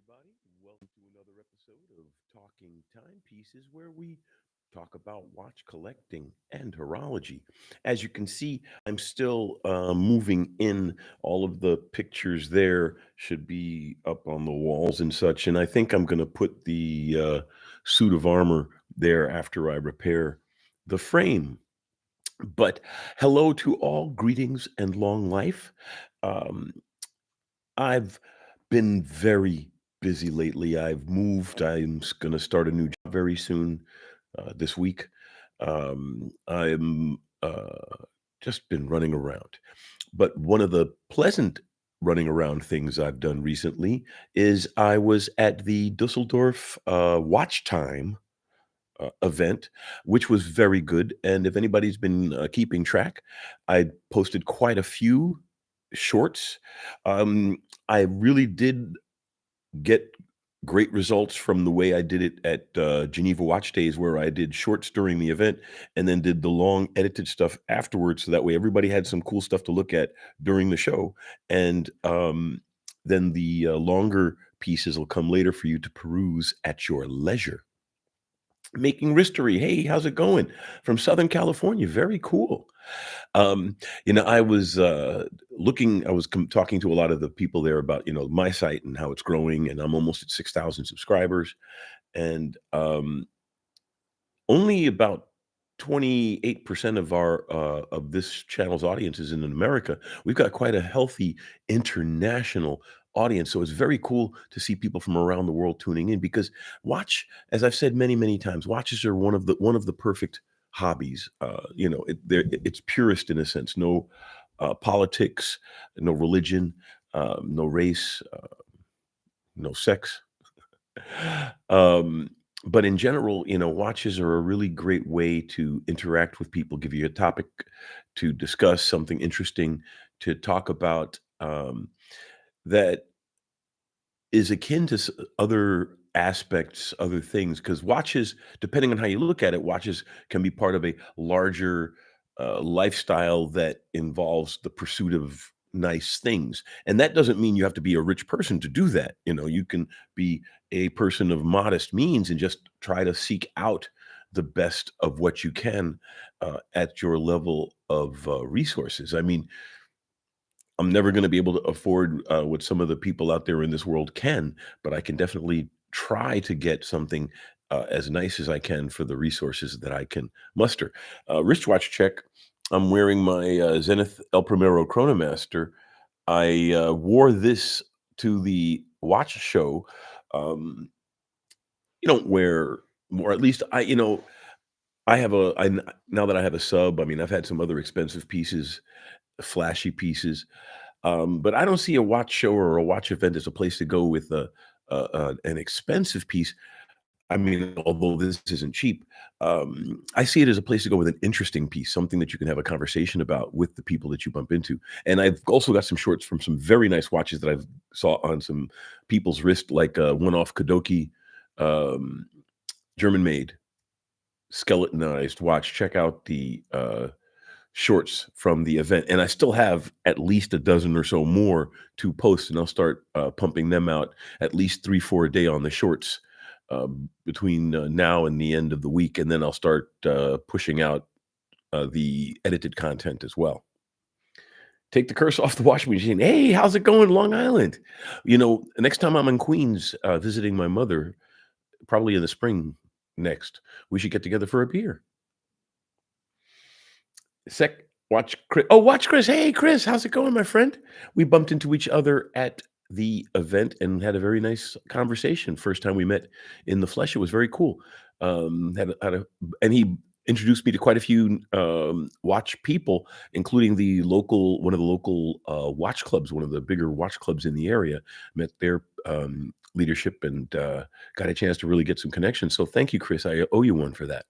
everybody. Welcome to another episode of Talking Timepieces, where we talk about watch collecting and horology. As you can see, I'm still moving in. All of the pictures there should be up on the walls and such. And I think I'm going to put the suit of armor there after I repair the frame. But hello to all, greetings and long life. Um, I've been very busy lately. I've moved. I'm going to start a new job very soon this week. I'm just been running around. But one of the pleasant running around things I've done recently is I was at the Dusseldorf Watch Time event, which was very good. And if anybody's been keeping track, I posted quite a few shorts. Um, I really did get great results from the way I did it at Geneva Watch Days, where I did shorts during the event and then did the long edited stuff afterwards. So that way everybody had some cool stuff to look at during the show. And then the longer pieces will come later for you to peruse at your leisure. Making Wristery. Hey, how's it going? From Southern California. Very cool. Um, I was I was talking to a lot of the people there about, my site and how it's growing, and I'm almost at 6,000 subscribers. And only about 28% of our of this channel's audience is in America. We've got quite a healthy international audience, so it's very cool to see people from around the world tuning in because as I've said many, many times, watches are one of the perfect hobbies. It's purist in a sense. No politics, no religion, no race, no sex. Um, but in general, watches are a really great way to interact with people, give you a topic to discuss, something interesting to talk about, that is akin to other aspects, other things. Because watches, depending on how you look at it, watches can be part of a larger lifestyle that involves the pursuit of nice things. And that doesn't mean you have to be a rich person to do that. You can be a person of modest means and just try to seek out the best of what you can at your level of resources. I mean, I'm never gonna be able to afford, what some of the people out there in this world can, but I can definitely try to get something, as nice as I can for the resources that I can muster. Wristwatch check. I'm wearing my, Zenith El Primero Chronomaster. I, wore this to the watch show. Um, you don't wear or at least I have a I n now that I have a sub, I mean, I've had some other expensive pieces, flashy pieces. But I don't see a watch show or a watch event as a place to go with an expensive piece. I mean, although this isn't cheap, I see it as a place to go with an interesting piece, something that you can have a conversation about with the people that you bump into. And I've also got some shorts from some very nice watches that I've saw on some people's wrist, like a one-off Kadoki, um, German-made skeletonized watch. Check out the shorts from the event, and I still have at least a dozen or so more to post, and I'll start pumping them out at least 3, 4 a day on the shorts between now and the end of the week, and then I'll start pushing out the edited content as well. Take the curse off the washing machine. Hey, how's it going, Long Island? Next time I'm in Queens visiting my mother, probably in the spring next, we should get together for a beer. Watch Chris. Hey, Chris, how's it going, my friend? We bumped into each other at the event and had a very nice conversation. First time we met in the flesh. It was very cool. And he introduced me to quite a few watch people, including one of the local watch clubs, one of the bigger watch clubs in the area. Met their leadership and got a chance to really get some connections. So thank you, Chris. I owe you one for that.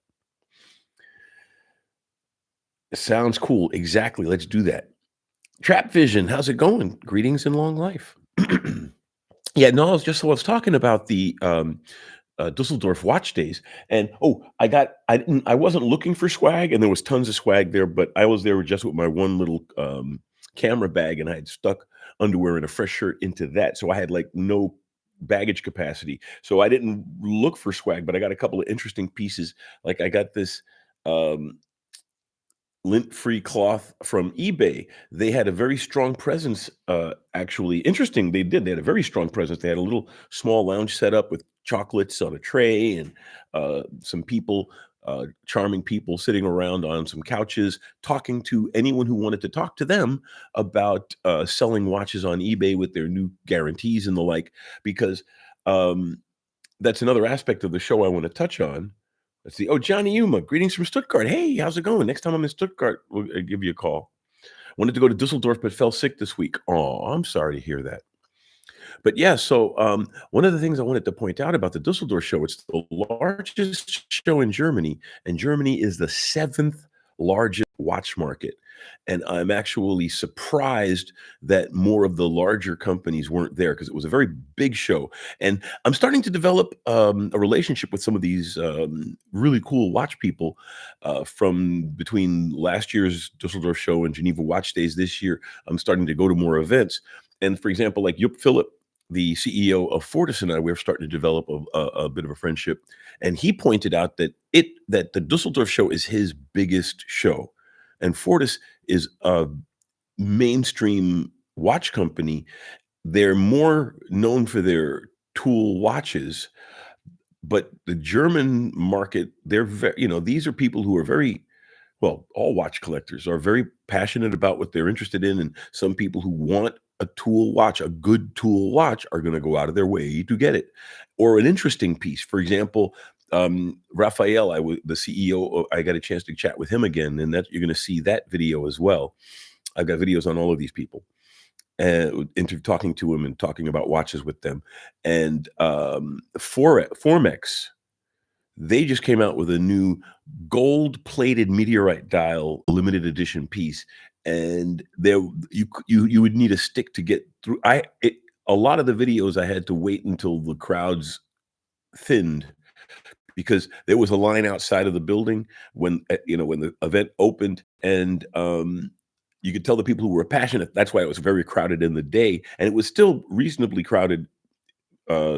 Sounds cool. Exactly. Let's do that. Trap Vision, how's it going? Greetings and long life. Yeah, no, I was talking about the Dusseldorf watch days, and I wasn't looking for swag, and there was tons of swag there, but I was there just with my one little camera bag, and I had stuck underwear and a fresh shirt into that, so I had like no baggage capacity. So I didn't look for swag, but I got a couple of interesting pieces. Like I got this um, lint-free cloth from eBay. They had a very strong presence, actually interesting, they had a very strong presence. They had a little small lounge set up with chocolates on a tray and, some people, charming people sitting around on some couches, talking to anyone who wanted to talk to them about, selling watches on eBay with their new guarantees and the like, because, um that's another aspect of the show I wanna touch on. Let's see. Oh, Johnny Yuma, greetings from Stuttgart. Hey, how's it going? Next time I'm in Stuttgart, we'll give you a call. Wanted to go to Dusseldorf, but fell sick this week. Oh, I'm sorry to hear that. But yeah, so one of the things I wanted to point out about the Dusseldorf show, it's the largest show in Germany, and Germany is the seventh largest watch market. And I'm actually surprised that more of the larger companies weren't there because it was a very big show. And I'm starting to develop a relationship with some of these really cool watch people from between last year's Dusseldorf show and Geneva Watch Days this year. I'm starting to go to more events. And for example, like Jupp Philip, the CEO of Fortis, and I, we're starting to develop a bit of a friendship. And he pointed out that the Dusseldorf show is his biggest show, and Fortis is a mainstream watch company. They're more known for their tool watches, but the German market, they're very, these are people who are very well, all watch collectors are very passionate about what they're interested in, and some people who want a tool watch, a good tool watch, are gonna go out of their way to get it. Or an interesting piece. For example, Raphael, the CEO, I got a chance to chat with him again, and that you're gonna see that video as well. I've got videos on all of these people, and talking to him and talking about watches with them. And, Formex, they just came out with a new gold-plated meteorite dial limited edition piece, and there you would need a stick to get through. A lot of the videos I had to wait until the crowds thinned because there was a line outside of the building when, when the event opened, and, you could tell the people who were passionate. That's why it was very crowded in the day, and it was still reasonably crowded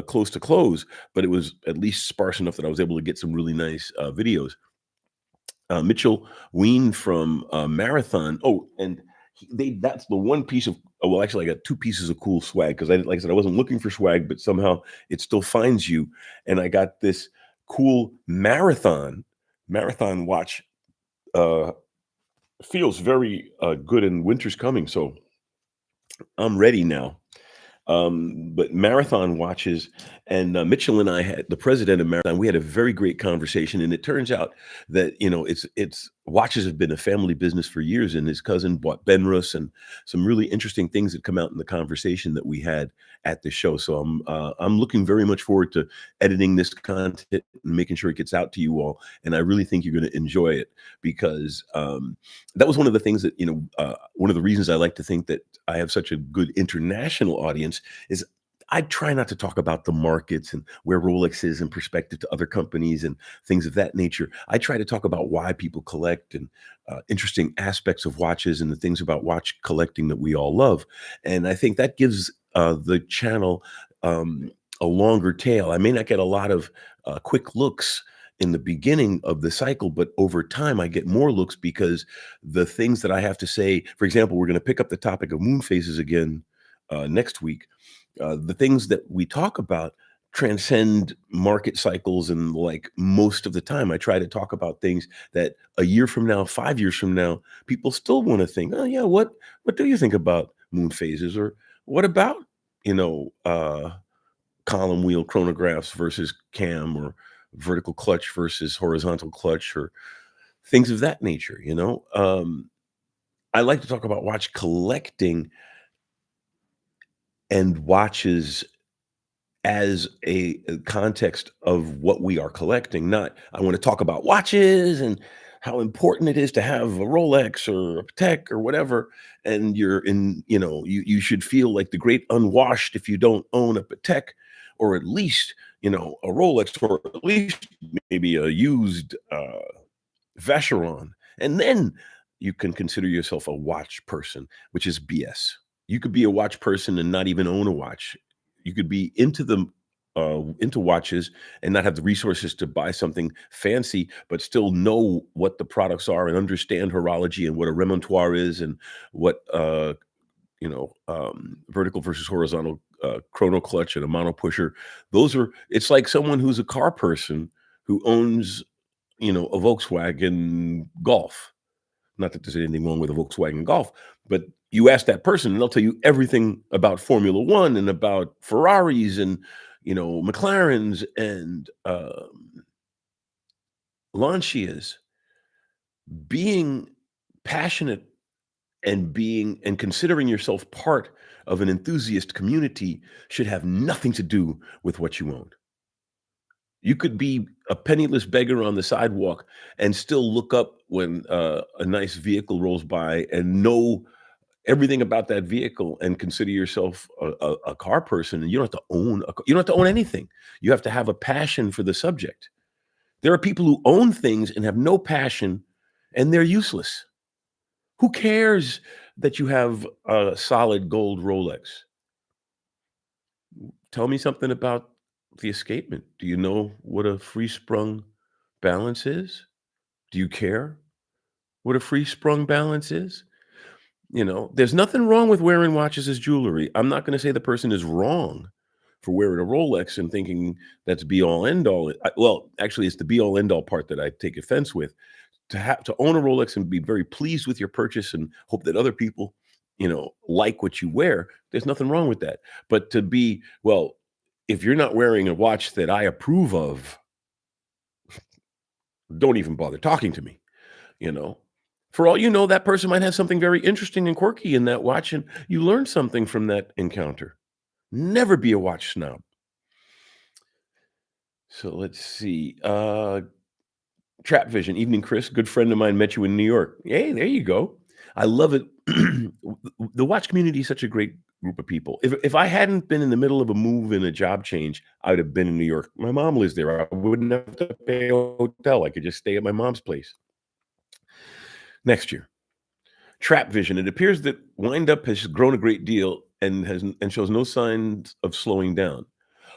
close to close, but it was at least sparse enough that I was able to get some really nice videos. Mitchell Ween from Marathon. Oh, and that's the one piece of. Oh, well, actually, I got two pieces of cool swag because like I said, I wasn't looking for swag, but somehow it still finds you. And I got this cool marathon watch. Uh, Feels very good, and winter's coming, so I'm ready now. But Marathon watches, and Mitchell and I had the president of Marathon. We had a very great conversation, and it turns out that it's watches have been a family business for years, and his cousin bought Benrus, and some really interesting things that come out in the conversation that we had at the show. So I'm looking very much forward to editing this content and making sure it gets out to you all. And I really think you're going to enjoy it because that was one of the things that one of the reasons I like to think that I have such a good international audience is I try not to talk about the markets and where Rolex is in perspective to other companies and things of that nature. I try to talk about why people collect and interesting aspects of watches and the things about watch collecting that we all love. And I think that gives the channel a longer tail. I may not get a lot of quick looks in the beginning of the cycle, but over time I get more looks because the things that I have to say, for example, we're going to pick up the topic of moon phases again next week. The things that we talk about transcend market cycles, and like most of the time I try to talk about things that a year from now, 5 years from now, people still want to think, oh yeah, what do you think about moon phases, or what about you know uh column wheel chronographs versus cam, or vertical clutch versus horizontal clutch, or things of that nature. I like to talk about watch collecting and watches as a context of what we are collecting. Not, I want to talk about watches and how important it is to have a Rolex or a Patek or whatever. And you're in, you should feel like the great unwashed if you don't own a Patek, or at least, a Rolex, or at least maybe a used Vacheron. And then you can consider yourself a watch person, which is BS. You could be a watch person and not even own a watch. You could be into watches and not have the resources to buy something fancy, but still know what the products are and understand horology and what a remontoire is and what vertical versus horizontal chrono clutch and a mono pusher. Those are it's like someone who's a car person who owns, a Volkswagen Golf. Not that there's anything wrong with a Volkswagen Golf, but you ask that person and they'll tell you everything about Formula One and about Ferraris and McLarens and Lancias. Being passionate and being and considering yourself part of an enthusiast community should have nothing to do with what you own. You could be a penniless beggar on the sidewalk and still look up when a nice vehicle rolls by and know everything about that vehicle and consider yourself a car person. And you don't have to own you don't have to own anything. You have to have a passion for the subject. There are people who own things and have no passion, and they're useless. Who cares that you have a solid gold Rolex? Tell me something about the escapement. Do you know what a free sprung balance is? Do you care what a free sprung balance is? There's nothing wrong with wearing watches as jewelry. I'm not going to say the person is wrong for wearing a Rolex and thinking that's be all end all. Well, actually, it's the be all end all part that I take offense with. To own a Rolex and be very pleased with your purchase and hope that other people, like what you wear, there's nothing wrong with that. But to be, well, if you're not wearing a watch that I approve of, don't even bother talking to me, you know. For all you know, that person might have something very interesting and quirky in that watch, and you learn something from that encounter. Never be a watch snob. So let's see. Trap Vision, evening, Chris. Good friend of mine met you in New York. Hey, there you go. I love it. The watch community is such a great group of people. If I hadn't been in the middle of a move and a job change, I would have been in New York. My mom lives there. I wouldn't have to pay a hotel. I could just stay at my mom's place. Next year, Trap Vision. It appears that windup has grown a great deal and shows no signs of slowing down.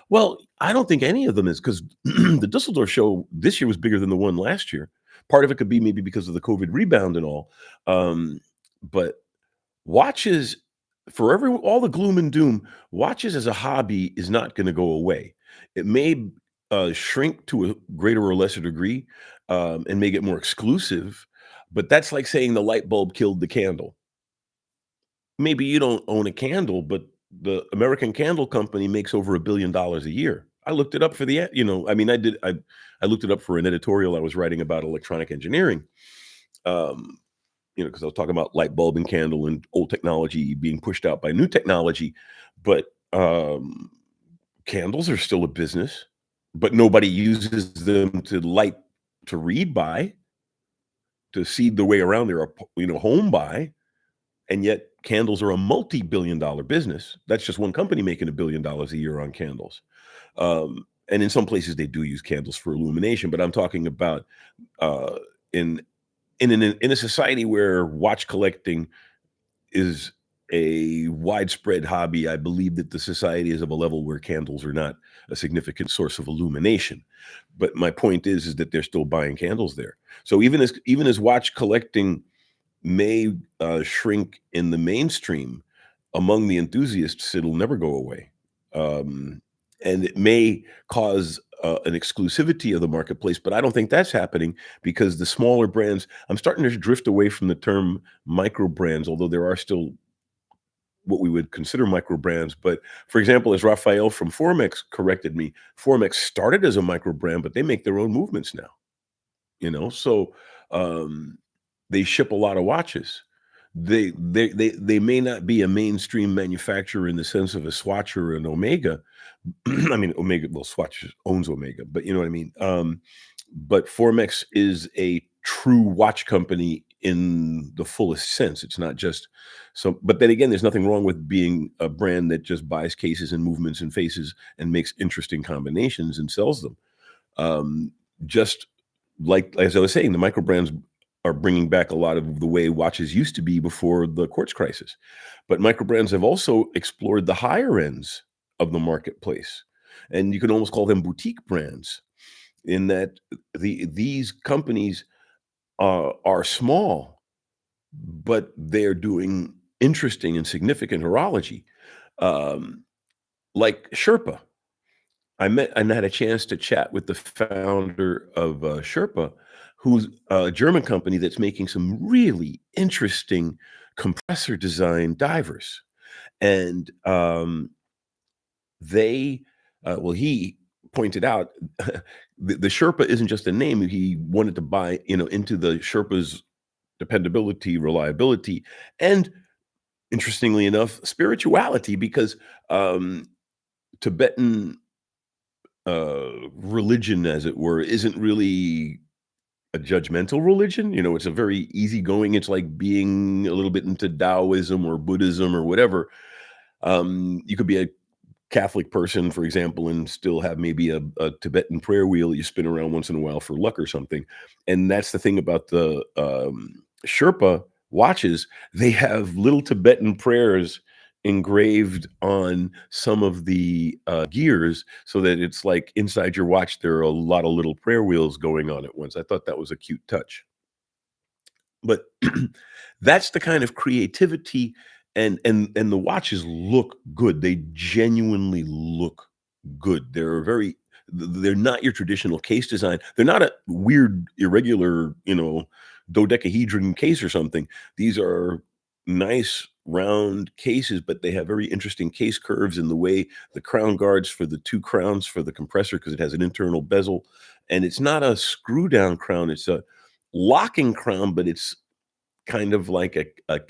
Well, I don't think any of them is because the Dusseldorf show this year was bigger than the one last year. Part of it could be maybe because of the COVID rebound and all. But watches, for all the gloom and doom, watches as a hobby is not going to go away. It may shrink to a greater or lesser degree and may get more exclusive. But that's like saying the light bulb killed the candle. Maybe you don't own a candle, but the American Candle Company makes over $1 billion a year. I looked it up for I mean, I looked it up for an editorial I was writing about electronic engineering. Um, because I was talking about light bulb and candle and old technology being pushed out by new technology. But candles are still a business, but nobody uses them to read by, to see the way around their home by. And yet candles are a multi-billion-dollar business. That's just one company making $1 billion a year on candles. And in some places they do use candles for illumination, but I'm talking about in a society where watch collecting is a widespread hobby. I believe that the society is of a level where candles are not a significant source of illumination. But my point is that they're still buying candles there. So even as watch collecting may shrink in the mainstream, among the enthusiasts, it'll never go away. And it may cause an exclusivity of the marketplace, but I don't think that's happening because the smaller brands, I'm starting to drift away from the term micro brands, although there are still what we would consider micro brands. But for example, as Raphael from Formex corrected me, Formex started as a micro brand, but they make their own movements now, so they ship a lot of watches. They may not be a mainstream manufacturer in the sense of a Swatch or an Omega. I mean, Omega, well, Swatch owns Omega, but you know what I mean? But Formex is a true watch company in the fullest sense. It's not just so, but then again, there's nothing wrong with being a brand that just buys cases and movements and faces and makes interesting combinations and sells them. Just like, as I was saying, the micro brands are bringing back a lot of the way watches used to be before the quartz crisis. But micro brands have also explored the higher ends of the marketplace. And you can almost call them boutique brands in that these companies are small, but they're doing interesting and significant horology. Um, like Sherpa. I met and had a chance to chat with the founder of Sherpa, who's a German company that's making some really interesting compressor design divers. And they, well, he pointed out the Sherpa isn't just a name. He wanted to buy, into the Sherpa's dependability, reliability, and interestingly enough, spirituality, because Tibetan religion, as it were, isn't really a judgmental religion. It's a very easygoing. It's like being a little bit into Taoism or Buddhism or whatever. You could be a Catholic person, for example, and still have maybe a Tibetan prayer wheel you spin around once in a while for luck or something. And that's the thing about the Sherpa watches. They have little Tibetan prayers engraved on some of the gears so that it's like inside your watch, there are a lot of little prayer wheels going on at once. I thought that was a cute touch. But that's the kind of creativity, and the watches look good. They genuinely look good. They're not your traditional case design. They're not a weird, irregular, dodecahedron case or something. These are nice round cases, but they have very interesting case curves in the way the crown guards for the two crowns for the compressor, because it has an internal bezel. And it's not a screw down crown, it's a locking crown, but it's kind of like a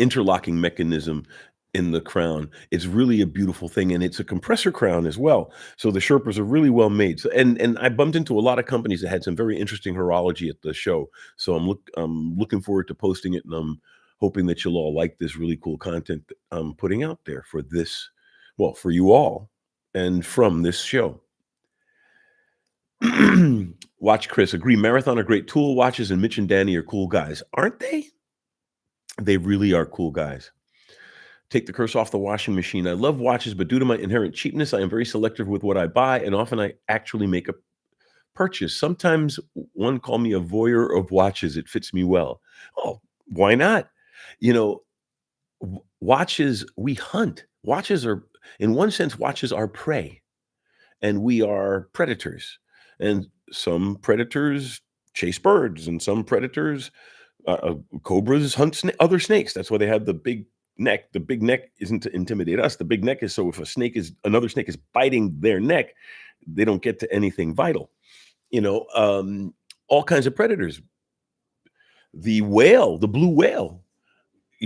interlocking mechanism in the crown. It's really a beautiful thing, and it's a compressor crown as well. So the Sherpas are really well made. So, and I bumped into a lot of companies that had some very interesting horology at the show. So I'm looking forward to posting it, and I'm hoping that you'll all like this really cool content that I'm putting out there for this, well, for you all, and from this show. Watch Chris. Agree. Marathon are great tool watches, and Mitch and Danny are cool guys, aren't they? They really are cool guys. Take the curse off the washing machine. I love watches, but due to my inherent cheapness, I am very selective with what I buy, and often I actually make a purchase. Sometimes one call me a voyeur of watches. It fits me well. Oh, why not? You know, watches, we hunt. Watches are, in one sense, watches are prey, and we are predators. And some predators chase birds, and some predators, cobras hunt other snakes. That's why they have the big neck. The big neck isn't to intimidate us. The big neck is so if another snake is biting their neck, they don't get to anything vital. All kinds of predators. The whale, the blue whale,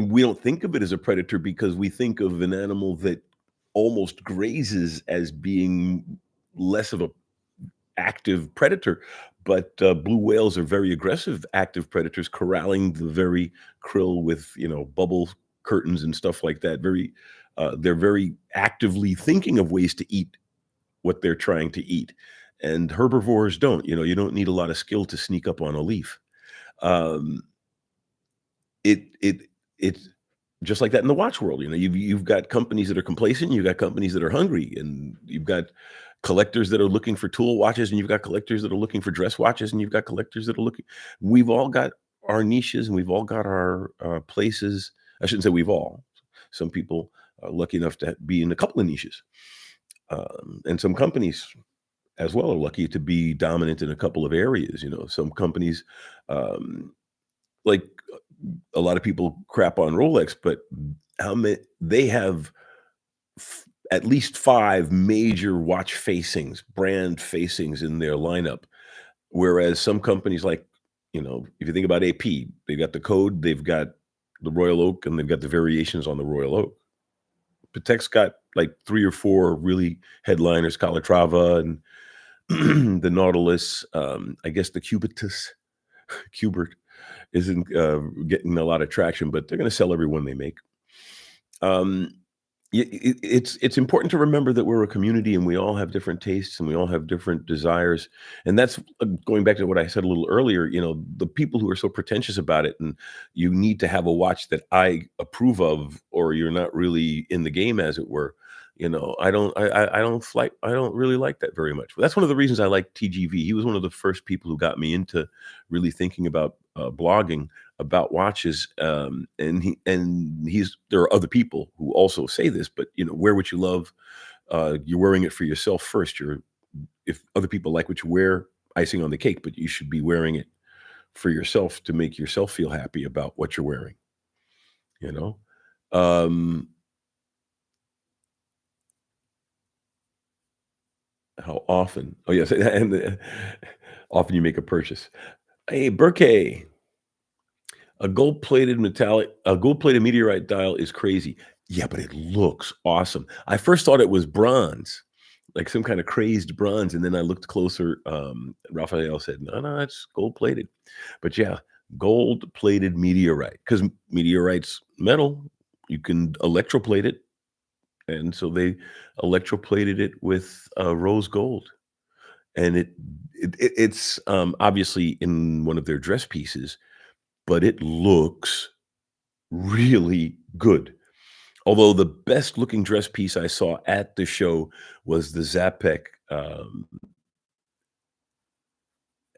we don't think of it as a predator because we think of an animal that almost grazes as being less of a active predator, but blue whales are very aggressive, active predators, corralling the very krill with bubble curtains and stuff like that. They're very actively thinking of ways to eat what they're trying to eat, and herbivores don't. You don't need a lot of skill to sneak up on a leaf. Um, it's just like that in the watch world. You've got companies that are complacent, you've got companies that are hungry, and you've got collectors that are looking for tool watches, and you've got collectors that are looking for dress watches, and you've got collectors that are looking. We've all got our niches, and we've all got our places. I shouldn't say we've all. Some people are lucky enough to be in a couple of niches, and some companies as well are lucky to be dominant in a couple of areas. Some companies, like a lot of people crap on Rolex, but how many they have at least 5 major watch facings, brand facings in their lineup. Whereas some companies like, if you think about AP, they've got the code, they've got the Royal Oak, and they've got the variations on the Royal Oak. Patek's got like 3 or 4 really headliners, Calatrava and the Nautilus. I guess the Cubitus, Cubert isn't getting a lot of traction, but they're going to sell every one they make. Um, It's important to remember that we're a community and we all have different tastes and we all have different desires, and that's going back to what I said a little earlier. The people who are so pretentious about it, and you need to have a watch that I approve of, or you're not really in the game, as it were. I don't really like that very much. But that's one of the reasons I like TGV. He was one of the first people who got me into really thinking about blogging about watches. And he's there are other people who also say this, but wear what you love. You're wearing it for yourself first. If other people like what you wear, icing on the cake, but you should be wearing it for yourself to make yourself feel happy about what you're wearing. You know, um, how often? Oh yes, and often you make a purchase. Hey, Burke, a gold-plated meteorite dial is crazy. Yeah, but it looks awesome. I first thought it was bronze, like some kind of crazed bronze, and then I looked closer. Raphael said, "No, no, it's gold-plated." But yeah, gold-plated meteorite, because meteorite's metal. You can electroplate it, and so they electroplated it with rose gold, and it's obviously in one of their dress pieces, but it looks really good. Although the best looking dress piece I saw at the show was the Zapek,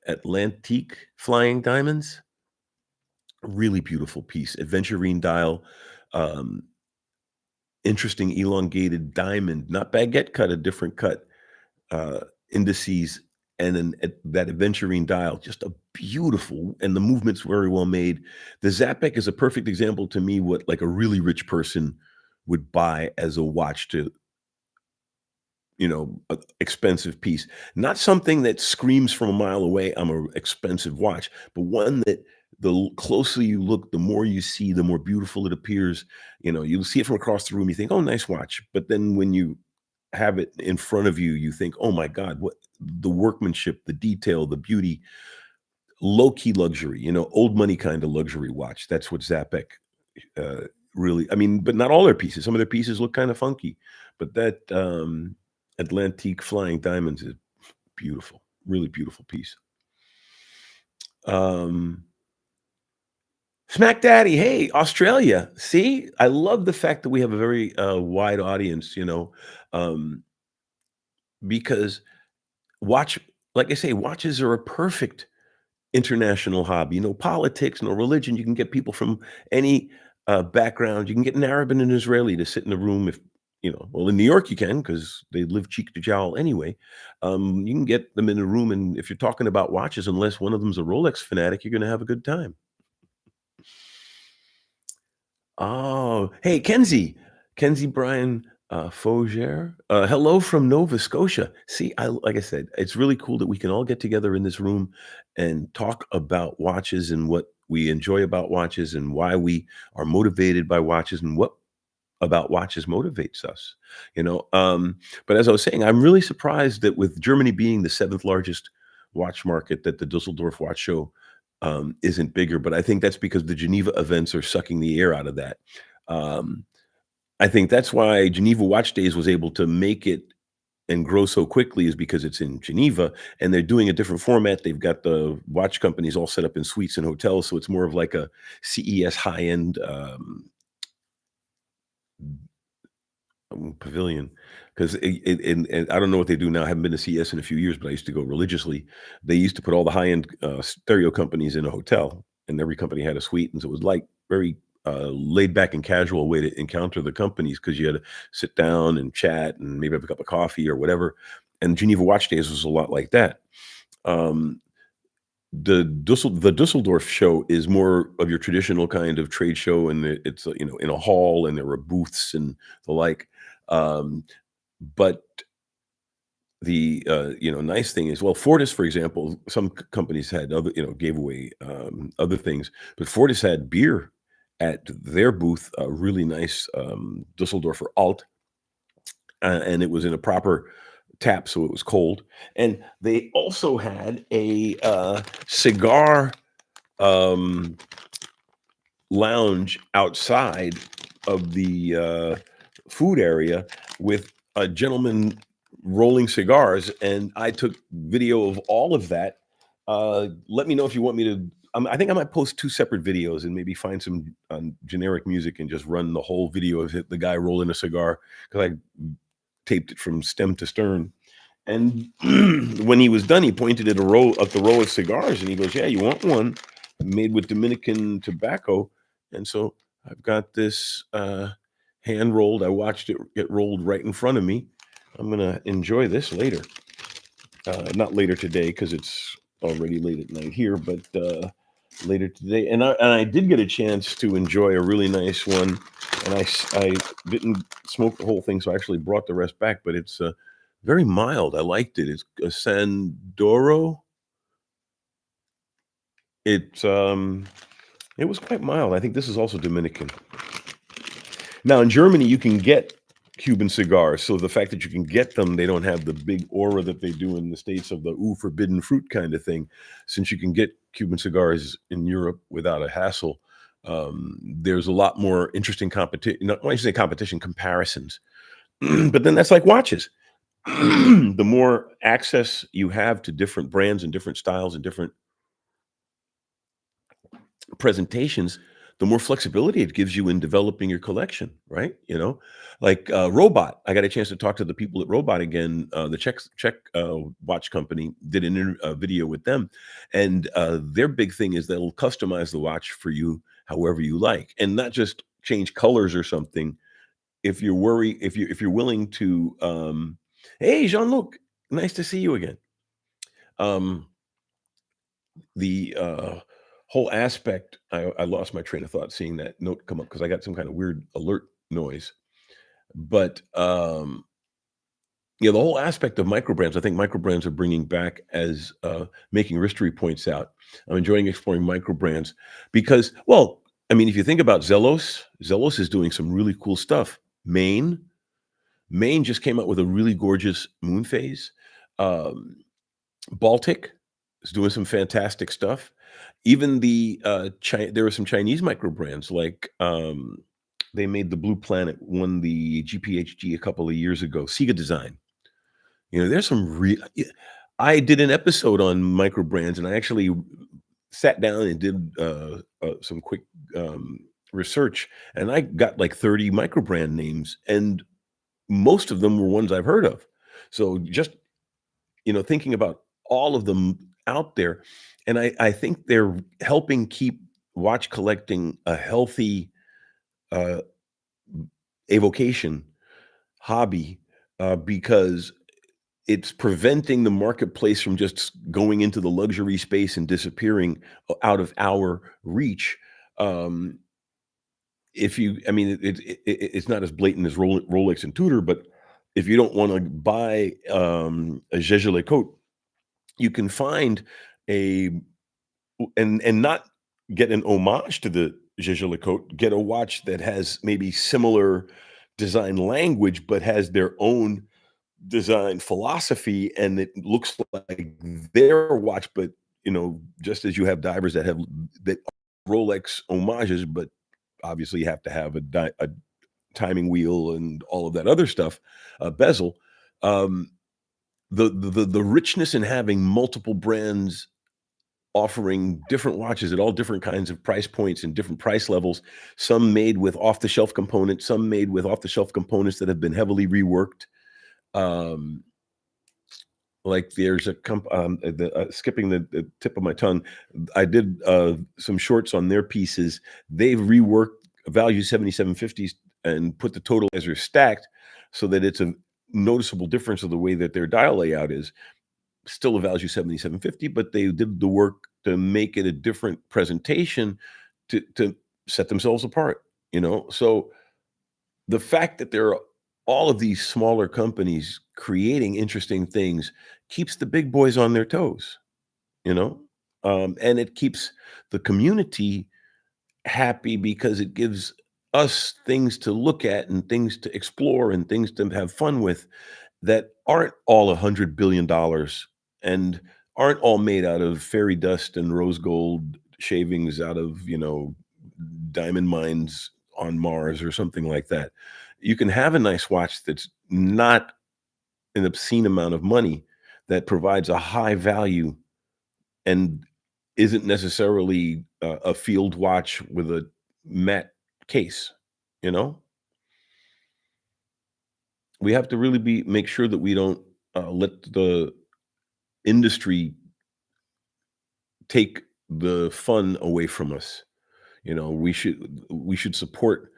Atlantique flying diamonds. Really beautiful piece. Aventurine dial, um, interesting elongated diamond, not baguette cut, a different cut, uh, indices, and then that aventurine dial, just a beautiful, and the movement's very well made. The Zapek is a perfect example to me what like a really rich person would buy as a watch to expensive piece. Not something that screams from a mile away, "I'm a expensive watch," but one that closer you look, the more you see, the more beautiful it appears. You'll see it from across the room, you think, "Oh, nice watch." But then when you have it in front of you, you think, "Oh my god, what the workmanship, the detail, the beauty." Low key luxury, old money kind of luxury watch. That's what Zapek uh, really, I mean, but not all their pieces. Some of their pieces look kind of funky, but that Atlantique flying diamonds is beautiful, really beautiful piece. Um, Smack Daddy, hey, Australia. See, I love the fact that we have a very wide audience, um, because watch, like I say, watches are a perfect international hobby. Politics, no religion. You can get people from any background. You can get an Arab and an Israeli to sit in a room. If well, in New York you can because they live cheek to jowl anyway. You can get them in a room, and if you're talking about watches, unless one of them's a Rolex fanatic, you're going to have a good time. Oh, hey, Kenzie Bryan Foger. Hello from Nova Scotia. See, like I said, it's really cool that we can all get together in this room and talk about watches and what we enjoy about watches and why we are motivated by watches and what about watches motivates us. But as I was saying, I'm really surprised that with Germany being the seventh largest watch market, that the Dusseldorf Watch Show isn't bigger. But I think that's because the Geneva events are sucking the air out of that. Um, I think that's why Geneva Watch Days was able to make it and grow so quickly is because it's in Geneva and they're doing a different format. They've got the watch companies all set up in suites and hotels, so it's more of like a CES high end pavilion. Because and I don't know what they do now. I haven't been to CES in a few years, but I used to go religiously. They used to put all the high end stereo companies in a hotel, and every company had a suite, and so it was like very laid back and casual way to encounter the companies because you had to sit down and chat and maybe have a cup of coffee or whatever. And Geneva Watch Days was a lot like that. Um, the Dusseldorf show is more of your traditional kind of trade show, and it's in a hall, and there were booths and the like. Um, but the nice thing is, well, Fortis, for example, some companies had other gave away other things, but Fortis had beer at their booth, a really nice Dusseldorfer Alt, and it was in a proper tap, so it was cold. And they also had a cigar um, lounge outside of the food area with a gentleman rolling cigars, and I took video of all of that. Let me know if you want me to. I think I might post two separate videos and maybe find some generic music and just run the whole video of the guy rolling a cigar because I taped it from stem to stern. And when he was done, he pointed at the row of cigars, and he goes, "Yeah, you want one made with Dominican tobacco?" And so I've got this hand rolled. I watched it get rolled right in front of me. I'm gonna enjoy this later. Not later today because it's already late at night here, but later today. And I did get a chance to enjoy a really nice one, and I didn't smoke the whole thing, so I actually brought the rest back. But it's very mild. I liked it. It's a Sandoro. It's it was quite mild. I think this is also Dominican. Now in Germany, you can get Cuban cigars. So the fact that you can get them, they don't have the big aura that they do in the States of the ooh, forbidden fruit kind of thing. Since you can get Cuban cigars in Europe without a hassle, there's a lot more interesting competition. Not when I say competition, comparisons. But then that's like watches. The more access you have to different brands and different styles and different presentations, the more flexibility it gives you in developing your collection, right? Like Robot. I got a chance to talk to the people at Robot again. The Czech watch company did a video with them, and their big thing is they'll customize the watch for you however you like, and not just change colors or something. If you're willing to, hey Jean Luc, nice to see you again. Um, the whole aspect I lost my train of thought seeing that note come up because I got some kind of weird alert noise. But yeah, the whole aspect of microbrands, I think microbrands are bringing back as making Ristery points out. I'm enjoying exploring microbrands because, well, I mean, if you think about Zelos is doing some really cool stuff. Maine just came out with a really gorgeous moon phase. Um, Baltic is doing some fantastic stuff. Even there were some Chinese micro brands like, they made the Blue Planet, won the GPHG a couple of years ago, Sega Design. There's some I did an episode on micro brands, and I actually sat down and did, some quick, research, and I got like 30 micro brand names, and most of them were ones I've heard of. So just thinking about all of them out there, and I think they're helping keep watch collecting a healthy, uh, avocation hobby, because it's preventing the marketplace from just going into the luxury space and disappearing out of our reach. Um, if you I mean, it's not as blatant as Rolex and Tudor, but if you don't wanna buy, a Jaeger coat, you can find a and not get an homage to the Jaeger-LeCoultre, get a watch that has maybe similar design language, but has their own design philosophy, and it looks like their watch, but, just as you have divers that Rolex homages, but obviously you have to have a timing wheel and all of that other stuff, bezel. Um, the richness in having multiple brands offering different watches at all different kinds of price points and different price levels, some made with off-the-shelf components, some made with off-the-shelf components that have been heavily reworked. Um, like there's skipping the tip of my tongue, I did some shorts on their pieces. They've reworked value 7750s and put the total as they're stacked so that it's a noticeable difference of the way that their dial layout is. Still a value 7750, but they did the work to make it a different presentation to set themselves apart, So the fact that there are all of these smaller companies creating interesting things keeps the big boys on their toes, you know? And it keeps the community happy because it gives us things to look at and things to explore and things to have fun with that aren't all $100 billion and aren't all made out of fairy dust and rose gold shavings out of, diamond mines on Mars or something like that. You can have a nice watch that's not an obscene amount of money that provides a high value and isn't necessarily a field watch with a matte case, you know? We have to really be make sure that we don't, let the industry take the fun away from us. We should support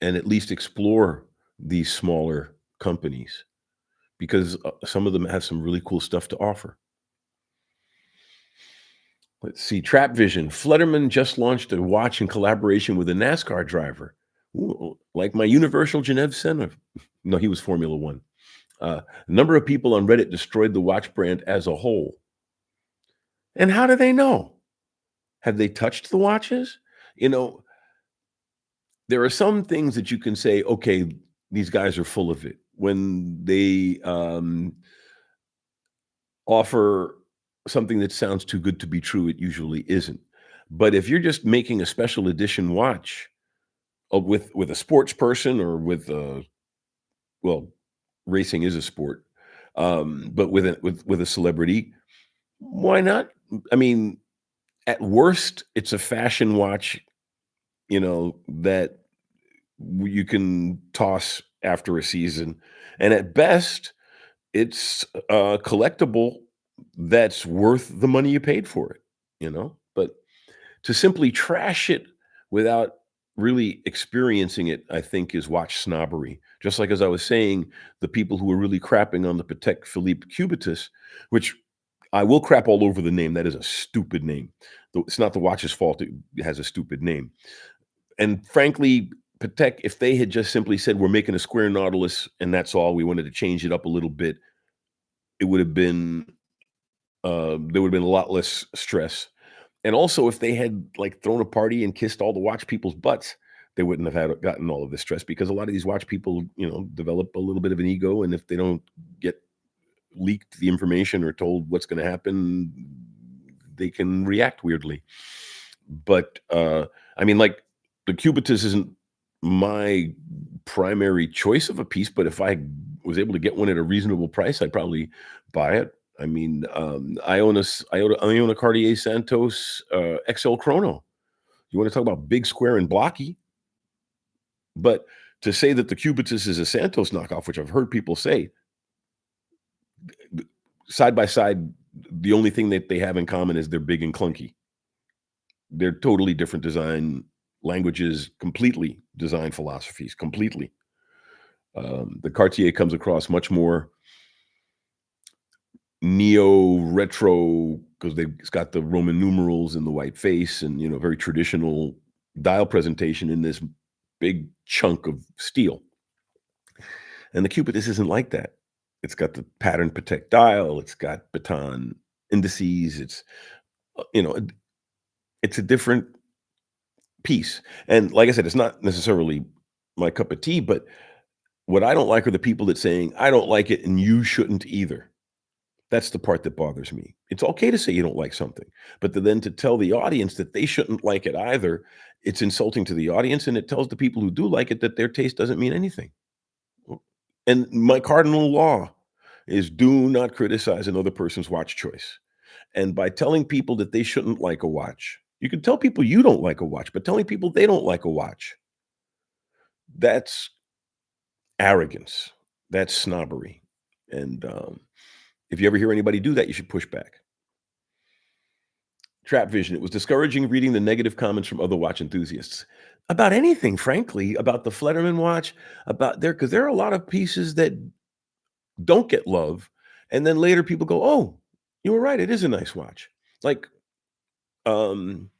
and at least explore these smaller companies because, some of them have some really cool stuff to offer. Let's see, Trap Vision. Flutterman just launched a watch in collaboration with a NASCAR driver. Ooh, like my Universal Genève Center. No, he was Formula One. A number of people on Reddit destroyed the watch brand as a whole. And how do they know? Have they touched the watches? You know, there are some things that you can say, okay, these guys are full of it. When they offer something that sounds too good to be true, it usually isn't. But if you're just making a special edition watch with a sports person or with a well, racing is a sport, but with a celebrity, why not? I mean, at worst, it's a fashion watch, that you can toss after a season, and at best, it's a collectible that's worth the money you paid for it, But to simply trash it without really experiencing it, I think, is watch snobbery. Just like as I was saying, the people who were really crapping on the Patek Philippe Cubitus, which I will crap all over the name. That is a stupid name. It's not the watch's fault it has a stupid name. And frankly, Patek, if they had just simply said, "We're making a square Nautilus, and that's all," we wanted to change it up a little bit, it would have been, there would have been a lot less stress. And also, if they had, like, thrown a party and kissed all the watch people's butts, they wouldn't have gotten all of this stress because a lot of these watch people, develop a little bit of an ego, and if they don't get leaked the information or told what's gonna happen, they can react weirdly. But, I mean, like, the Cubitus isn't my primary choice of a piece, but if I was able to get one at a reasonable price, I'd probably buy it. I mean, I own a Cartier Santos, XL Chrono. You wanna talk about big, square, and blocky, but to say that the Cubitus is a Santos knockoff, which I've heard people say, side by side, the only thing that they have in common is they're big and clunky. They're totally different design languages, completely design philosophies, completely. The Cartier comes across much more neo retro because it's got the Roman numerals and the white face and very traditional dial presentation in this big chunk of steel. And the Cupid, this isn't like that. It's got the pattern Patek dial. It's got baton indices. Uh, you know, it- it's a different piece. And like I said, it's not necessarily my cup of tea, but what I don't like are the people that saying, I don't like it and you shouldn't either. That's the part that bothers me. It's okay to say you don't like something, but then to tell the audience that they shouldn't like it either, it's insulting to the audience and it tells the people who do like it that their taste doesn't mean anything. And my cardinal law is do not criticize another person's watch choice. And by telling people that they shouldn't like a watch, you can tell people you don't like a watch, but telling people they don't like a watch, that's arrogance. That's snobbery. And if you ever hear anybody do that, you should push back. Trap Vision. It was discouraging reading the negative comments from other watch enthusiasts about anything, frankly, about the Flederman watch, about because there are a lot of pieces that don't get love, and then later people go, "Oh, you were right. It is a nice watch." Like, um,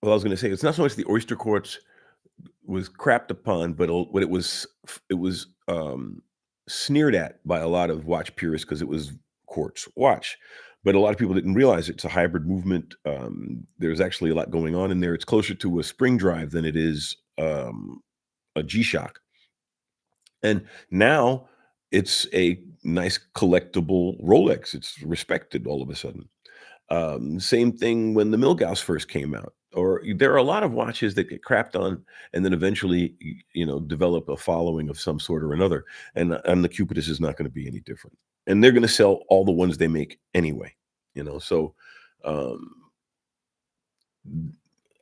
well, I was going to say it's not so much the oyster quartz was crapped upon, but what it was sneered at by a lot of watch purists because it was quartz watch. But a lot of people didn't realize it's a hybrid movement. There's actually a lot going on in there. It's closer to a spring drive than it is a G-Shock. And now it's a nice collectible Rolex. It's respected all of a sudden. Same thing when the Milgauss first came out. Or there are a lot of watches that get crapped on and then eventually, develop a following of some sort or another. And the Cupidus is not going to be any different. And they're going to sell all the ones they make anyway. So um,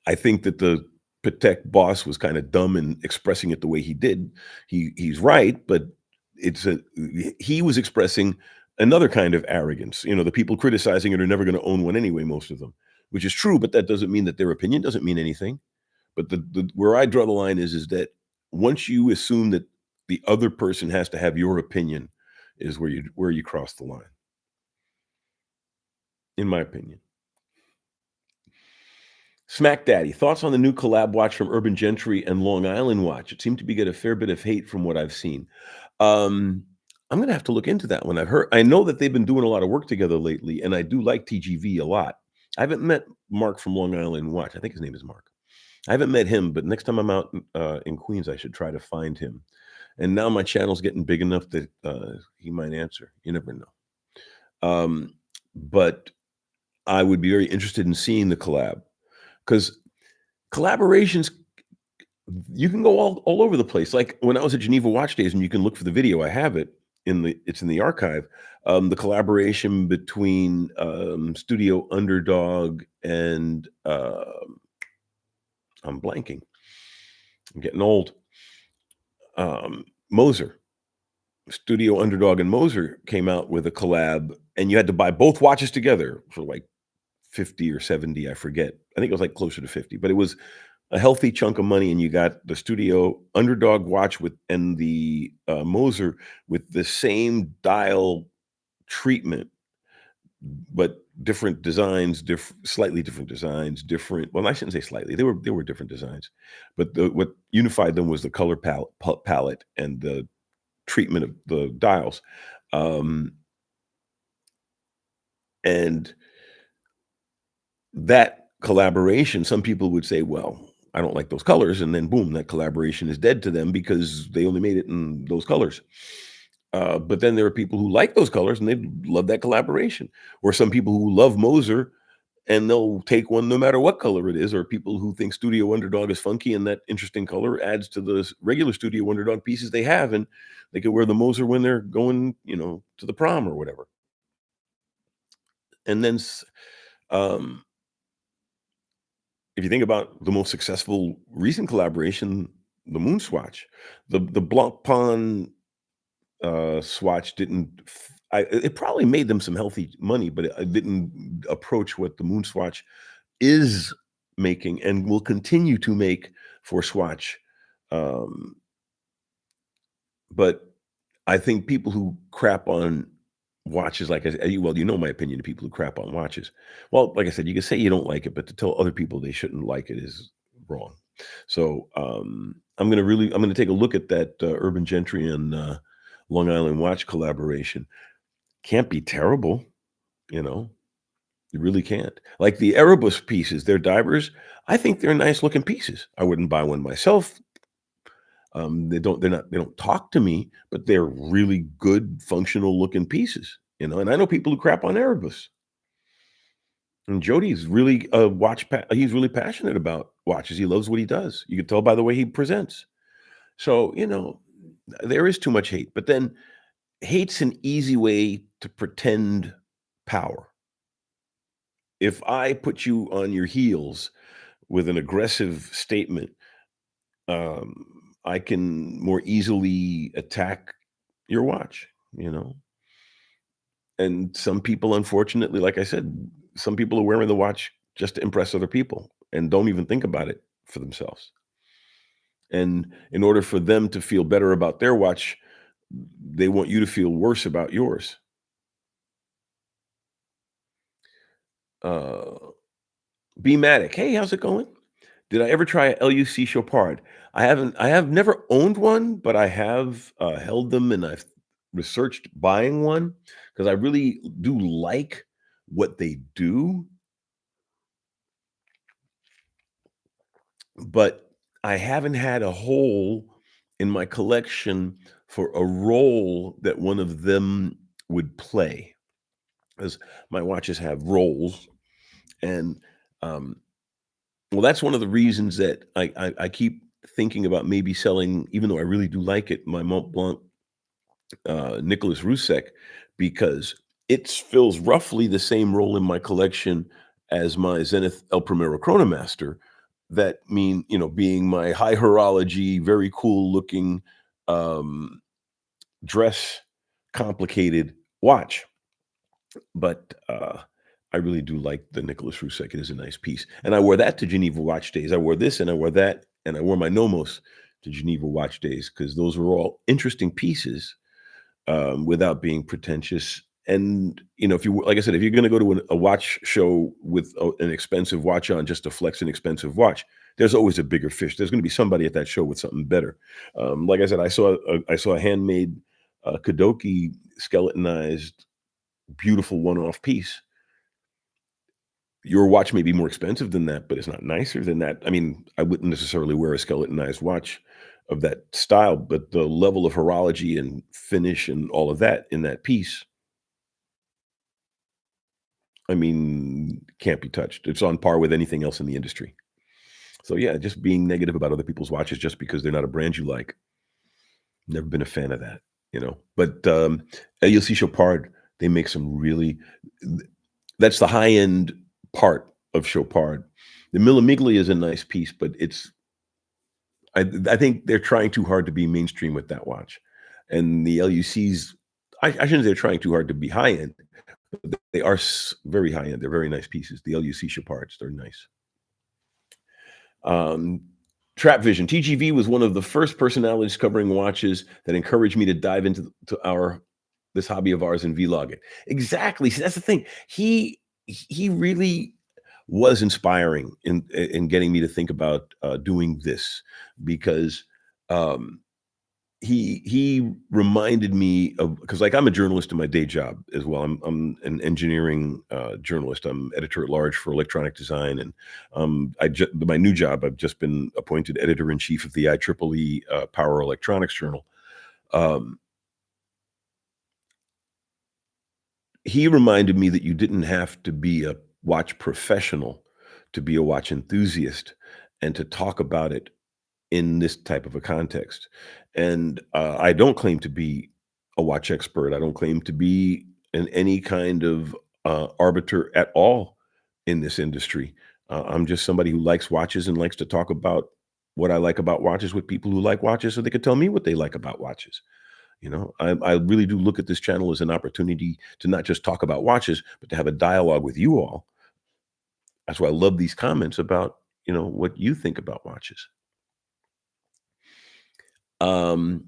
I think that the Patek boss was kinda dumb in expressing it the way he did. He's right, but it's a he was expressing another kind of arrogance. The people criticizing it are never gonna own one anyway, most of them, which is true, but that doesn't mean that their opinion doesn't mean anything. But the where I draw the line is that once you assume that the other person has to have your opinion is where you cross the line, in my opinion. Smack Daddy, thoughts on the new collab watch from Urban Gentry and Long Island Watch? It seemed to be get a fair bit of hate from what I've seen. Um, I'm gonna have to look into that one. I know that they've been doing a lot of work together lately, and I do like TGV a lot. I haven't met Mark from Long Island Watch. I think his name is Mark. I haven't met him, but next time I'm out in Queens, I should try to find him. And now my channel's getting big enough that he might answer. You never know. But I would be very interested in seeing the collab because collaborations, you can go all over the place. Like when I was at Geneva Watch Days, and you can look for the video. I have it it's in the archive. The collaboration between Studio Underdog and I'm blanking. I'm getting old. Moser. Studio Underdog and Moser came out with a collab, and you had to buy both watches together for like 50 or 70, I forget. I think it was like closer to 50, but it was a healthy chunk of money, and you got the Studio Underdog watch with and the Moser with the same dial treatment, but different designs, slightly different designs, different. Well, I shouldn't say slightly. They were different designs, but what unified them was the color palette and the treatment of the dials. Um, and that collaboration, some people would say, well, I don't like those colors. And then boom, that collaboration is dead to them because they only made it in those colors. But then there are people who like those colors and they love that collaboration. Or some people who love Moser and they'll take one no matter what color it is, or people who think Studio Underdog is funky and that interesting color adds to the regular Studio Underdog pieces they have, and they could wear the Moser when they're going, to the prom or whatever. And then um, if you think about the most successful recent collaboration, the Moon Swatch, the Blancpain swatch didn't. It probably made them some healthy money, but it didn't approach what the Moon Swatch is making and will continue to make for Swatch. Um, but I think people who crap on watches, like I said, well, you know my opinion of people who crap on watches. Well, like I said, you can say you don't like it, but to tell other people they shouldn't like it is wrong. So I'm gonna take a look at that Urban Gentry and Long Island Watch collaboration. Can't be terrible, you know. You really can't. Like the Erebus pieces, they're divers. I think they're nice looking pieces. I wouldn't buy one myself. They don't talk to me, but they're really good functional looking pieces. And I know people who crap on Erebus. And Jody's really he's really passionate about watches. He loves what he does. You can tell by the way he presents. So, there is too much hate, but then hate's an easy way to pretend power. If I put you on your heels with an aggressive statement, I can more easily attack your watch, you know? And some people, unfortunately, like I said, some people are wearing the watch just to impress other people and don't even think about it for themselves. And in order for them to feel better about their watch, they want you to feel worse about yours. Uh, B-Matic, hey, how's it going? Did I ever try a LUC Chopard? I have never owned one, but I have, held them and I've researched buying one because I really do like what they do, but I haven't had a hole in my collection for a role that one of them would play. Because my watches have rolls, And, um, well, that's one of the reasons that I keep thinking about maybe selling, even though I really do like it, my Mont Blanc Nicholas Rusek, because it fills roughly the same role in my collection as my Zenith El Primero Chronomaster. That mean, being my high horology, very cool looking, um, dress complicated watch. But I really do like the Nicholas Rusek. It is a nice piece. And I wore that to Geneva Watch Days. I wore this and I wore that and I wore my Nomos to Geneva Watch Days because those were all interesting pieces without being pretentious. And if you like I said, if you're going to go to a watch show with an expensive watch on just to flex an expensive watch, there's always a bigger fish. There's going to be somebody at that show with something better. Like I said, I saw a handmade Kadoki skeletonized, beautiful one-off piece. Your watch may be more expensive than that, but it's not nicer than that. I mean, I wouldn't necessarily wear a skeletonized watch of that style, but the level of horology and finish and all of that in that piece, I mean, can't be touched. It's on par with anything else in the industry. So yeah, just being negative about other people's watches just because they're not a brand you like. Never been a fan of that. But LUC Chopard, they make some really that's the high end part of Chopard. The Millimiglia is a nice piece, but I think they're trying too hard to be mainstream with that watch. And the LUCs, I shouldn't say they're trying too hard to be high end, but they are very high end. They're very nice pieces. The LUC Chapards, they're nice. Um, Trap Vision. TGV was one of the first personalities covering watches that encouraged me to dive into this hobby of ours and vlog it. Exactly. See, that's the thing. He really was inspiring in getting me to think about doing this because um, he reminded me of because like I'm a journalist in my day job as well. I'm an engineering journalist. I'm editor at large for electronic design, and my new job I've just been appointed editor in chief of the IEEE Power Electronics Journal. Um, he reminded me that you didn't have to be a watch professional to be a watch enthusiast and to talk about it in this type of a context. And I don't claim to be a watch expert. I don't claim to be any kind of arbiter at all in this industry. I'm just somebody who likes watches and likes to talk about what I like about watches with people who like watches so they could tell me what they like about watches. I really do look at this channel as an opportunity to not just talk about watches, but to have a dialogue with you all. That's why I love these comments about, what you think about watches. Um,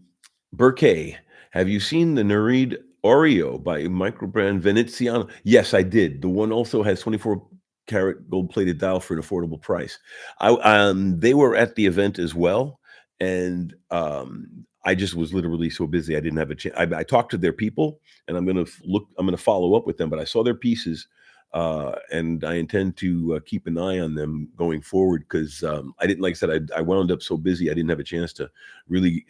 Burkay, have you seen the Nereid Oreo by Microbrand Veneziano? Yes, I did. The one also has 24 karat gold plated dial for an affordable price. They were at the event as well, and I just was literally so busy I didn't have a chance. I talked to their people, and I'm gonna look. I'm gonna follow up with them. But I saw their pieces, and I intend to keep an eye on them going forward because I didn't, like I said, I wound up so busy I didn't have a chance to really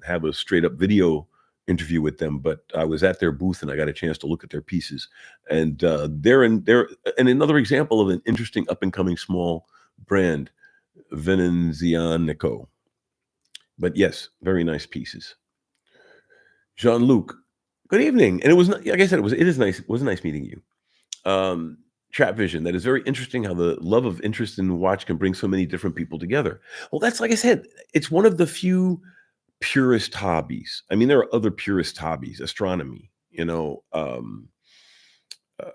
have a straight up video interview with them. But I was at their booth and I got a chance to look at their pieces, and they're and another example of an interesting up and coming small brand, Venezianico. But yes, very nice pieces. Jean Luc, good evening, and it was like I said, it is nice. It was nice meeting you. um, Trap Vision. That is very interesting how the love of interest in watch can bring so many different people together. Well, that's like I said, it's one of the few purist hobbies. I mean, there are other purist hobbies, astronomy, uh,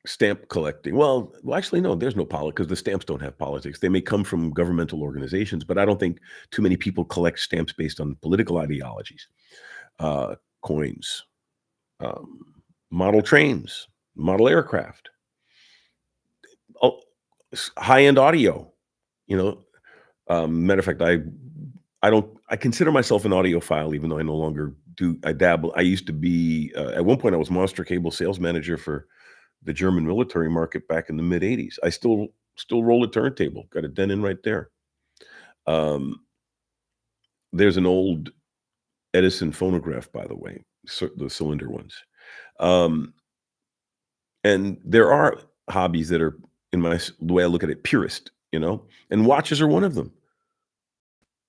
stamp collecting. Well, actually, no, there's no politics because the stamps don't have politics. They may come from governmental organizations, but I don't think too many people collect stamps based on political ideologies. Coins, um, model trains, model aircraft, oh, high-end audio, you know. Matter of fact, I don't I consider myself an audiophile, even though I no longer do. I dabble. I used to be at one point I was Monster Cable sales manager for the German military market back in the mid '80s. I still roll a turntable. Got a Denon right there. Um, there's an old Edison phonograph, by the way, the cylinder ones. Um, and there are hobbies that are in the way I look at it, purist, and watches are one of them.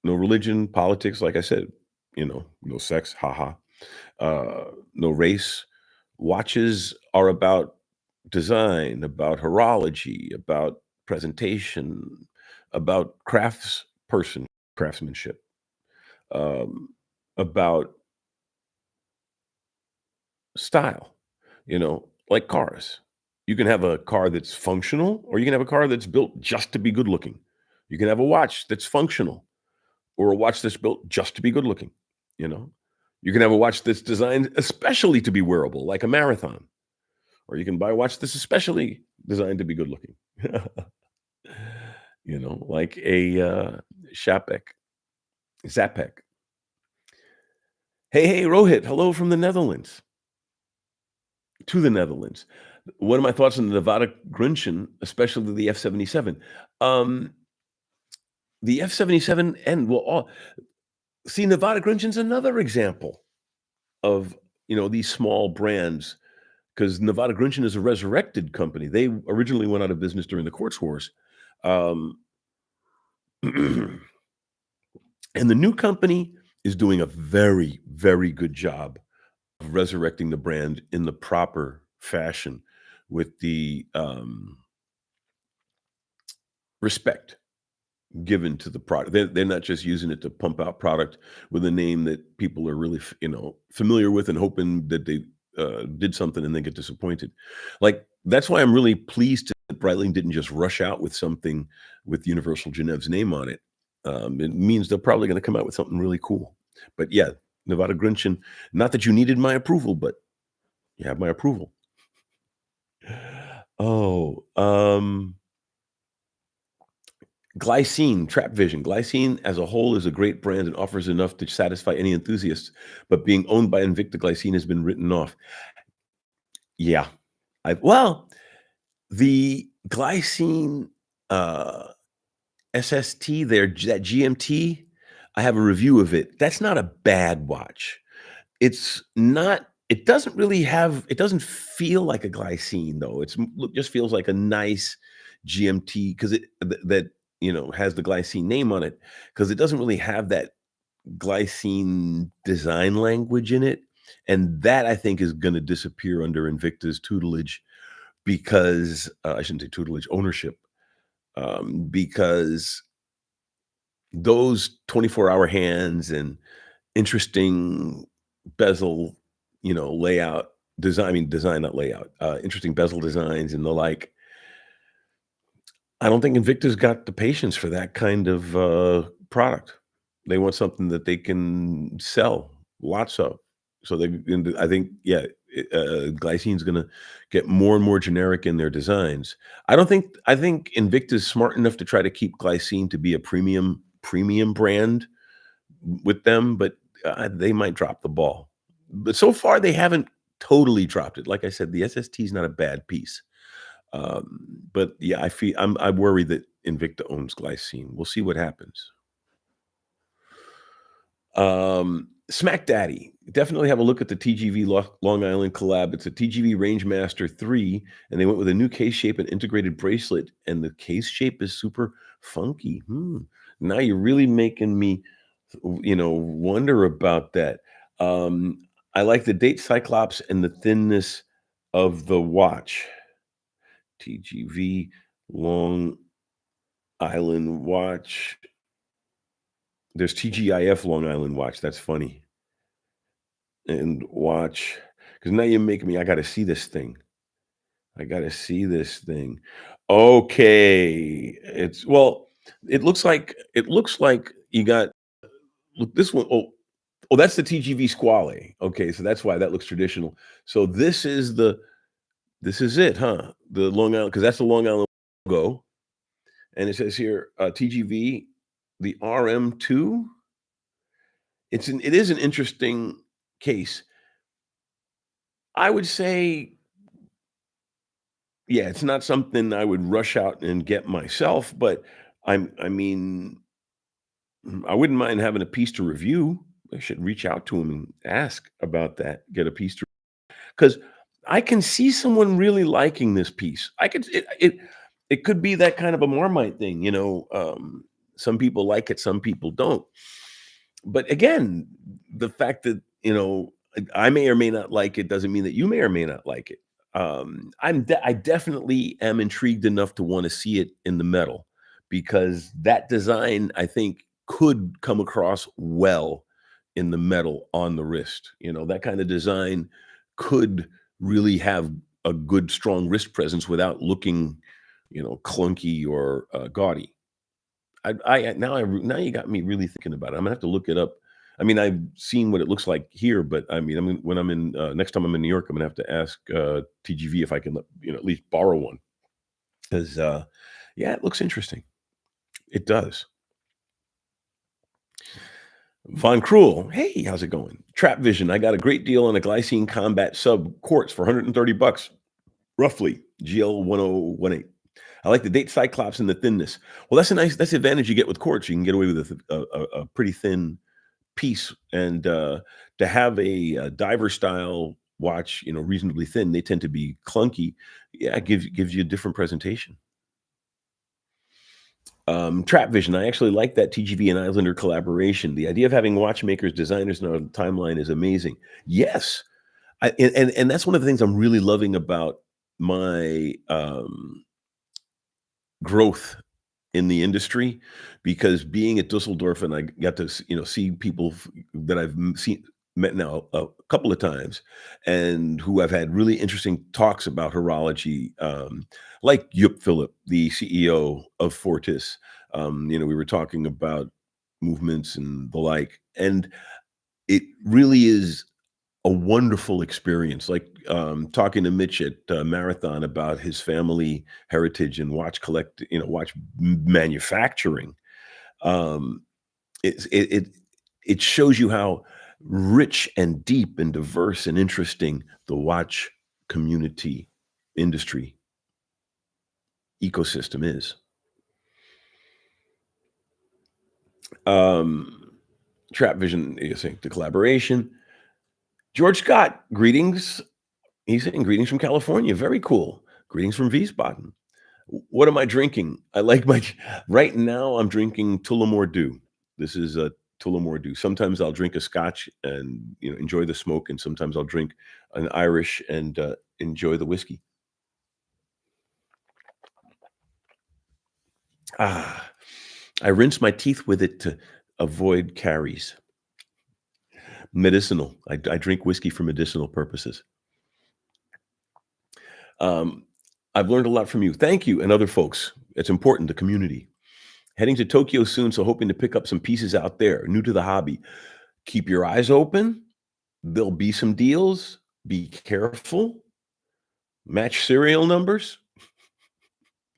No religion, politics, like I said, no sex, haha, no race. Watches are about design, about horology, about presentation, about craftsmanship, um, about style, like cars. You can have a car that's functional, or you can have a car that's built just to be good looking. You can have a watch that's functional, or a watch that's built just to be good looking. You know, you can have a watch that's designed especially to be wearable, like a marathon, or you can buy a watch that's especially designed to be good looking. Like a Shapek, Zapek. Hey, hey, Rohit, hello from the Netherlands. To the Netherlands. What are my thoughts on the Nevada Grunchen, especially the F-77? Um, the F-77 and well, see, Nevada Grunchen's another example of, these small brands, because Nevada Grunchen is a resurrected company. They originally went out of business during the Quartz Wars. Um, and the new company is doing a very, very good job of resurrecting the brand in the proper fashion with the respect given to the product. They're not just using it to pump out product with a name that people are really, familiar with, and hoping that they did something and then get disappointed. Like, that's why I'm really pleased that Breitling didn't just rush out with something with Universal Genev's name on it. It means they're probably going to come out with something really cool. But yeah, Nevada Grinchen, not that you needed my approval, but you have my approval. Oh, Glycine, Trap Vision. Glycine as a whole is a great brand and offers enough to satisfy any enthusiasts, but being owned by Invicta Glycine has been written off. Yeah. Well, the Glycine SST there, that GMT, I have a review of it. That's not a bad watch. It's not it doesn't feel like a Glycine though. Just feels like a nice GMT because that, has the Glycine name on it, because it doesn't really have that Glycine design language in it, and that I think is gonna disappear under Invicta's tutelage because, I shouldn't say tutelage, ownership, because those 24-hour hands and interesting bezel, layout design, I mean, design, not layout, interesting bezel designs and the like. I don't think Invicta's got the patience for that kind of, product. They want something that they can sell lots of. So I think, yeah, Glycine's gonna get more and more generic in their designs. I think Invicta's smart enough to try to keep Glycine to be a premium brand with them, but, they might drop the ball. But so far, they haven't totally dropped it. Like I said, the SST is not a bad piece. But yeah, I worry that Invicta owns Glycine. We'll see what happens. Smack Daddy. Definitely have a look at the TGV Long Island collab. It's a TGV Rangemaster 3, and they went with a new case shape and integrated bracelet, and the case shape is super funky. Now you're really making me, wonder about that. I like the date cyclops and the thinness of the watch. TGV Long Island watch. There's TGIF Long Island watch. That's funny. And watch, because now you're making me. I got to see this thing. I got to see this thing. Okay, it looks like you got look this one. Oh, that's the TGV Squale. Okay, so that's why that looks traditional. So this is it, huh? The Long Island, because that's the Long Island logo, and it says here TGV, the RM2. It is an interesting case. I would say, yeah, it's not something I would rush out and get myself, but I mean, I wouldn't mind having a piece to review. I should reach out to him and ask about that, get a piece to, because I can see someone really liking this piece. I could it could be that kind of a Marmite thing, some people like it, some people don't. But again, the fact that, I may or may not like it doesn't mean that you may or may not like it. I definitely am intrigued enough to wanna see it in the metal because that design, I think, could come across well in the metal on the wrist. That kind of design could really have a good, strong wrist presence without looking, clunky or, gaudy. Now you got me really thinking about it. I'm gonna have to look it up. I mean, I've seen what it looks like here, but I mean, when I'm in next time I'm in New York, I'm gonna have to ask TGV if I can, at least borrow one because, yeah, it looks interesting. It does. Von Cruel, hey, how's it going? Trap Vision, I got a great deal on a glycine combat sub quartz for 130 bucks, roughly GL 1018. I like the date Cyclops and the thinness. Well, that's the advantage you get with quartz. You can get away with a pretty thin piece, and to have a diver style watch, reasonably thin, they tend to be clunky. Yeah, it gives you a different presentation. Trap Vision, I actually like that TGV and Islander collaboration. The idea of having watchmakers, designers in our timeline is amazing. Yes, and that's one of the things I'm really loving about my growth in the industry, because being at Dusseldorf and I got to see people that I've met now a couple of times, and who I've had really interesting talks about horology, like Yup Philip, the CEO of Fortis. We were talking about movements and the like, and it really is a wonderful experience, like, talking to Mitch at, Marathon about his family heritage and watch manufacturing. Um, it shows you how rich and deep and diverse and interesting the watch community, industry, ecosystem is. Um, Trap Vision, you're saying the collaboration. George Scott, greetings. He's saying greetings from California. Very cool. Greetings from Wiesbaden. What am I drinking? I like my right now. I'm drinking Tullamore Dew. This is a Tullamore Dew. Sometimes I'll drink a Scotch and enjoy the smoke, and sometimes I'll drink an Irish and enjoy the whiskey. Ah, I rinse my teeth with it to avoid caries. Medicinal. I drink whiskey for medicinal purposes. Um, I've learned a lot from you. Thank you and other folks. It's important, the community. Heading to Tokyo soon, so hoping to pick up some pieces out there. New to the hobby. Keep your eyes open. There'll be some deals. Be careful. Match serial numbers.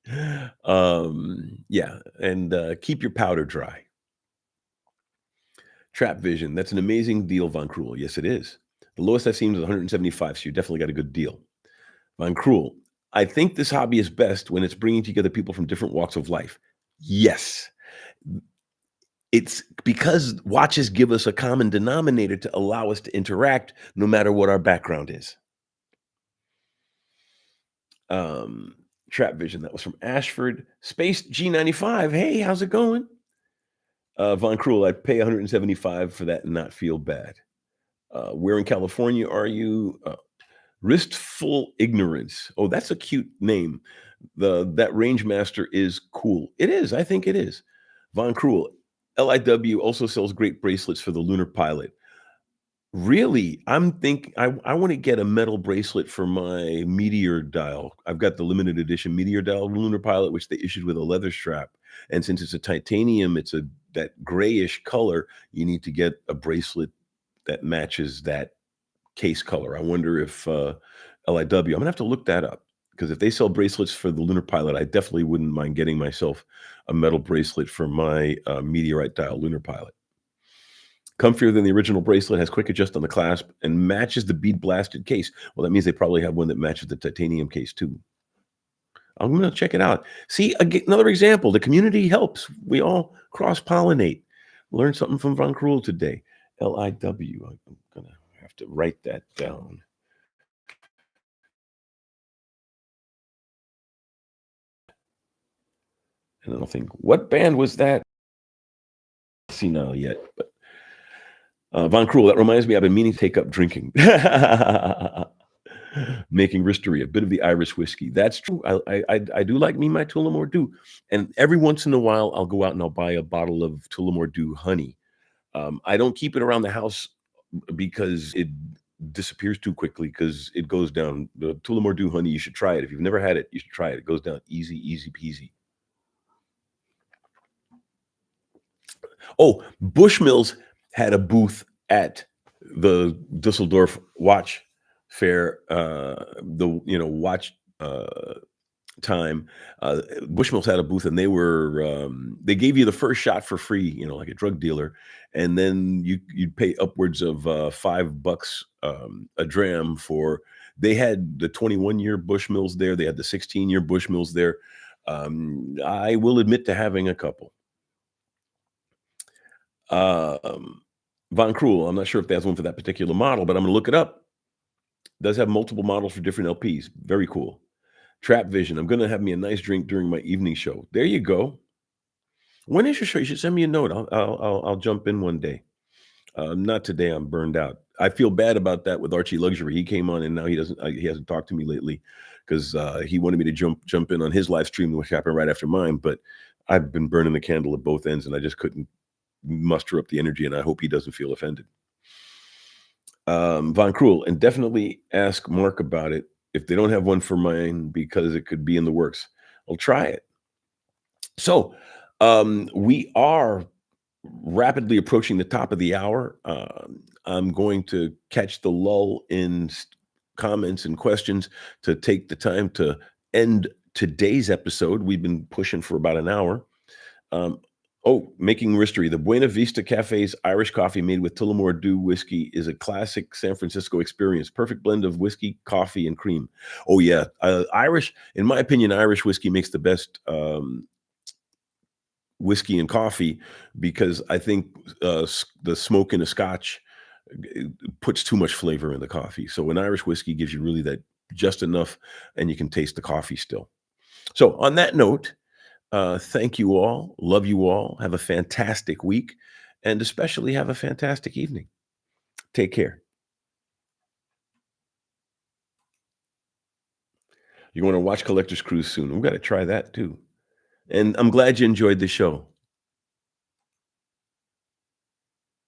Yeah, and keep your powder dry. Trap Vision. That's an amazing deal, Von Cruel. Yes, it is. The lowest I've seen was 175, so you definitely got a good deal. Von Cruel. I think this hobby is best when it's bringing together people from different walks of life. Yes. It's because watches give us a common denominator to allow us to interact no matter what our background is. Um, Trap Vision, that was from Ashford. Space G95. Hey, how's it going? Von Cruel, I'd pay 175 for that and not feel bad. Where in California are you? Wristful Ignorance. Oh, that's a cute name. That range master is cool. It is. I think it is. Von Cruel. LIW also sells great bracelets for the lunar pilot. Really? I want to get a metal bracelet for my Meteor dial. I've got the limited edition Meteor dial lunar pilot, which they issued with a leather strap. And since it's a titanium, it's that grayish color. You need to get a bracelet that matches that case color. I wonder if LIW. I'm gonna have to look that up because if they sell bracelets for the lunar pilot, I definitely wouldn't mind getting myself a metal bracelet for my meteorite dial lunar pilot. Comfier than the original bracelet, has quick adjust on the clasp, and matches the bead blasted case. Well, that means they probably have one that matches the titanium case too. I'm gonna check it out. See, another example. The community helps. We all cross pollinate. Learn something from Von Cruel today. LIW. I'm gonna have to write that down. And then I'll think, "What band was that?" See now yet, but, Von Krul, that reminds me, I've been meaning to take up drinking. Making Ristery, a bit of the Irish whiskey. That's true. I do like me my Tullamore Dew, and every once in a while, I'll go out and I'll buy a bottle of Tullamore Dew honey. I don't keep it around the house because it disappears too quickly because it goes down. The Tullamore Dew honey, you should try it. If you've never had it, you should try it. It goes down easy, easy peasy. Oh, Bushmills had a booth at the Dusseldorf watch fair, the watch time. Bushmills had a booth, and they gave you the first shot for free, like a drug dealer, and then you'd pay upwards of $5 a dram for. They had the 21-year Bushmills there. They had the 16-year Bushmills there. I will admit to having a couple. Um, Von Krul, I'm not sure if there's one for that particular model, but I'm gonna look it up. Does have multiple models for different LPs. Very cool. Trap Vision. I'm gonna have me a nice drink during my evening show. There you go. When is your show? You should send me a note. I'll jump in one day. Not today. I'm burned out. I feel bad about that with Archie Luxury. He came on and now he doesn't. He hasn't talked to me lately because he wanted me to jump in on his live stream, which happened right after mine. But I've been burning the candle at both ends, and I just couldn't muster up the energy. And I hope he doesn't feel offended. Von Krul, and definitely ask Mark about it if they don't have one for mine because it could be in the works. I'll try it. So, we are rapidly approaching the top of the hour. I'm going to catch the lull in comments and questions to take the time to end today's episode. We've been pushing for about an hour. Um, Making Ristery. The Buena Vista Cafe's Irish coffee made with Tullamore Dew whiskey is a classic San Francisco experience. Perfect blend of whiskey, coffee, and cream. Oh, yeah. In my opinion, Irish whiskey makes the best whiskey and coffee because I think the smoke in a scotch puts too much flavor in the coffee. So an Irish whiskey gives you really that just enough, and you can taste the coffee still. So on that note, thank you all. Love you all. Have a fantastic week, and especially have a fantastic evening. Take care. You want to watch Collector's Cruise soon? We've got to try that too. And I'm glad you enjoyed the show.